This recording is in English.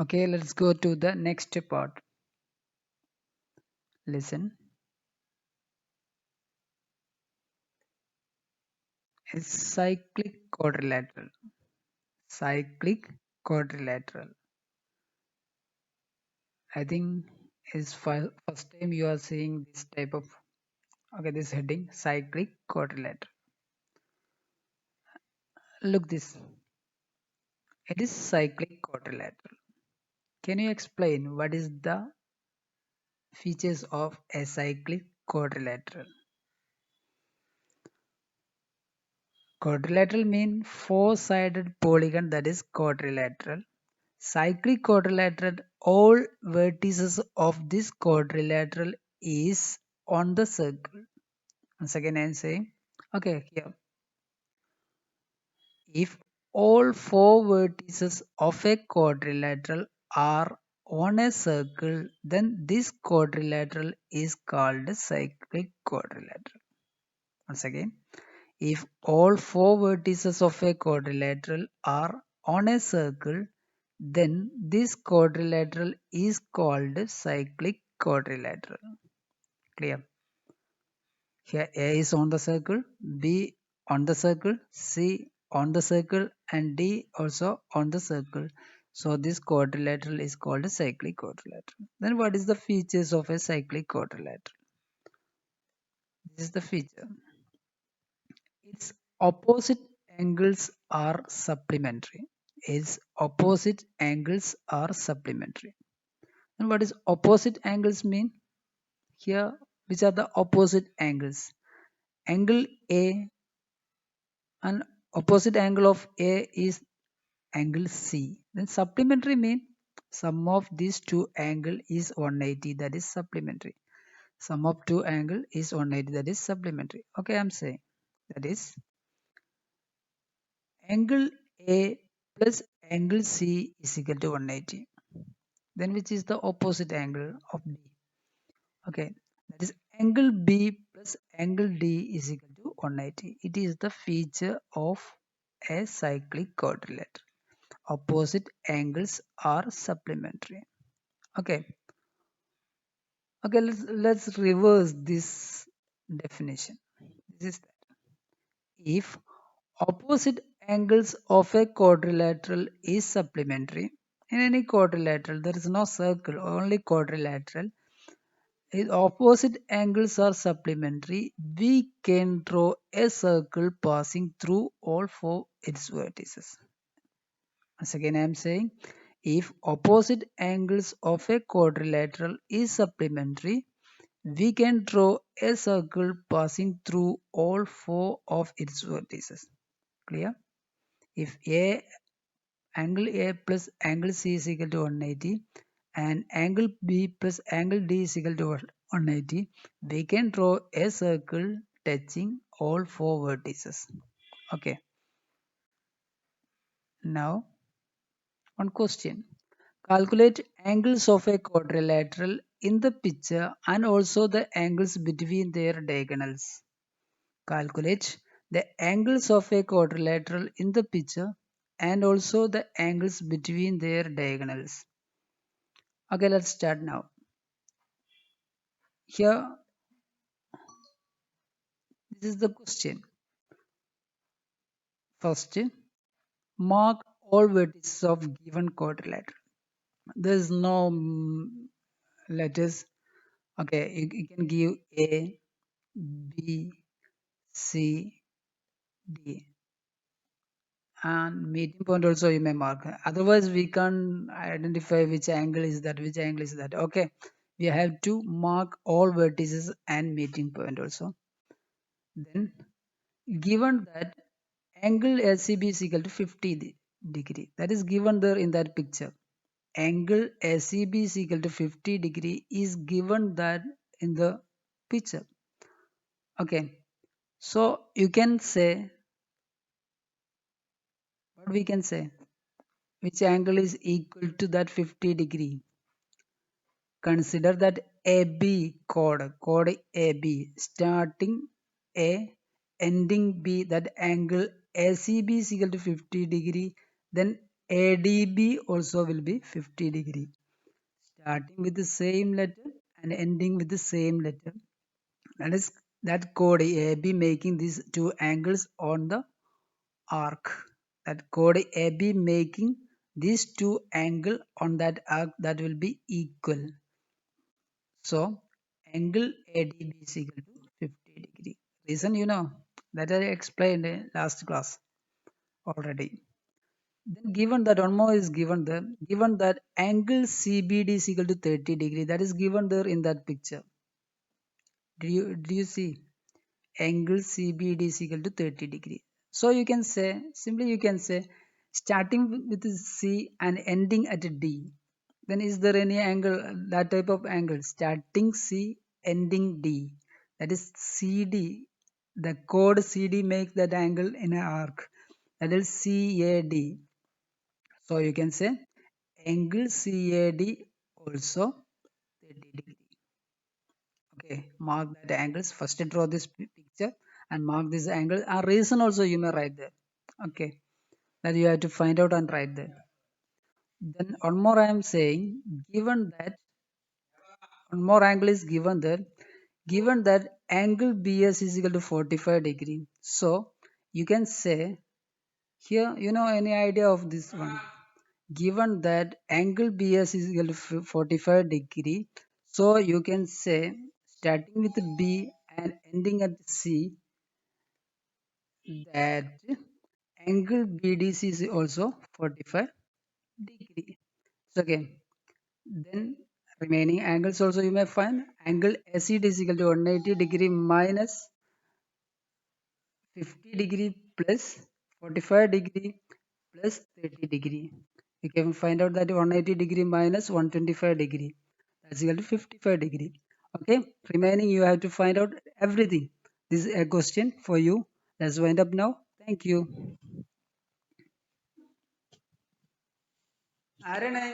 Okay, let's go to the next part. Listen. Is cyclic quadrilateral. Cyclic quadrilateral. I think is first time you are seeing this type of this heading cyclic quadrilateral. Look this. It is cyclic quadrilateral. Can you explain what is the features of a cyclic quadrilateral? Quadrilateral mean four-sided polygon that is quadrilateral. Cyclic quadrilateral, all vertices of this quadrilateral is on the circle. Once again I am saying, okay, here. If all four vertices of a quadrilateral are on a circle, then this quadrilateral is called a cyclic quadrilateral. Once again, if all four vertices of a quadrilateral are on a circle, then this quadrilateral is called cyclic quadrilateral. Clear? Here A is on the circle, B on the circle, C on the circle, and D also on the circle. So this quadrilateral is called a cyclic quadrilateral. Then what is the features of a cyclic quadrilateral? This is the feature. Its opposite angles are supplementary. Its opposite angles are supplementary. And what is opposite angles mean? Here, which are the opposite angles? Angle A and opposite angle of A is angle C. Then supplementary mean sum of these two angle is 180, that is supplementary. Sum of two angle is 180, that is supplementary. Okay, I'm saying that is angle A plus angle C is equal to 180. Then which is the opposite angle of B? Okay, that is angle B plus angle D is equal to 180. It is the feature of a cyclic quadrilateral. Opposite angles are supplementary. Okay, okay. Let's reverse this definition. This is that if opposite angles of a quadrilateral is supplementary. In any quadrilateral, there is no circle, only quadrilateral. If opposite angles are supplementary, we can draw a circle passing through all four its vertices. Once again, I am saying if opposite angles of a quadrilateral is supplementary, we can draw a circle passing through all four of its vertices. Clear? If angle A plus angle C is equal to 180 and angle B plus angle D is equal to 180, we can draw a circle touching all four vertices. Okay. Now, one question. Calculate angles of a quadrilateral in the picture and also the angles between their diagonals. Calculate the angles of a quadrilateral in the picture and also the angles between their diagonals. Okay, let's start now. Here, this is the question. First, mark all vertices of given quadrilateral. There is no letters. Okay, you can give A, B, C, D, and meeting point also you may mark. Otherwise, we can't identify which angle is that, which angle is that. Okay, we have to mark all vertices and meeting point also. Then, given that angle ACB is equal to 50 degree, that is given there in that picture. Angle ACB is equal to 50 degree is given that in the picture. Okay, so you can say what we can say, which angle is equal to that 50 degree. Consider that AB code AB starting A ending B, that angle ACB is equal to 50 degree, then ADB also will be 50 degree. Starting with the same letter and ending with the same letter. That is that chord AB making these two angles on the arc. That chord AB making these two angle on that arc that will be equal. So angle ADB is equal to 50 degree. Reason you know that I explained in last class already. Then given that one more is given that angle CBD is equal to 30 degree, that is given there in that picture. Do you see angle CBD is equal to 30 degree? So you can say simply you can say starting with C and ending at D. Then is there any angle that type of angle starting C ending D, that is CD. The chord CD makes that angle in an arc, that is CAD. So you can say angle CAD also 30 degree. Okay, mark that angles. First draw this picture and mark this angle. A reason also you may write there. Okay, that you have to find out and write there. Then one more I am saying, given that one more angle is given there, given that angle BS is equal to 45 degree. So you can say here, you know any idea of this one? Given that angle BS is equal to 45 degree, so you can say starting with B and ending at C that angle BDC is also 45 degree. So again, then remaining angles also you may find angle AC is equal to 180 degree minus 50 degree plus 45 degree plus 30 degree. You can find out that 180 degree minus 125 degree, that's equal to 55 degree. Okay, remaining you have to find out everything. This is a question for you. Let's wind up now. Thank you. ആരാണ്?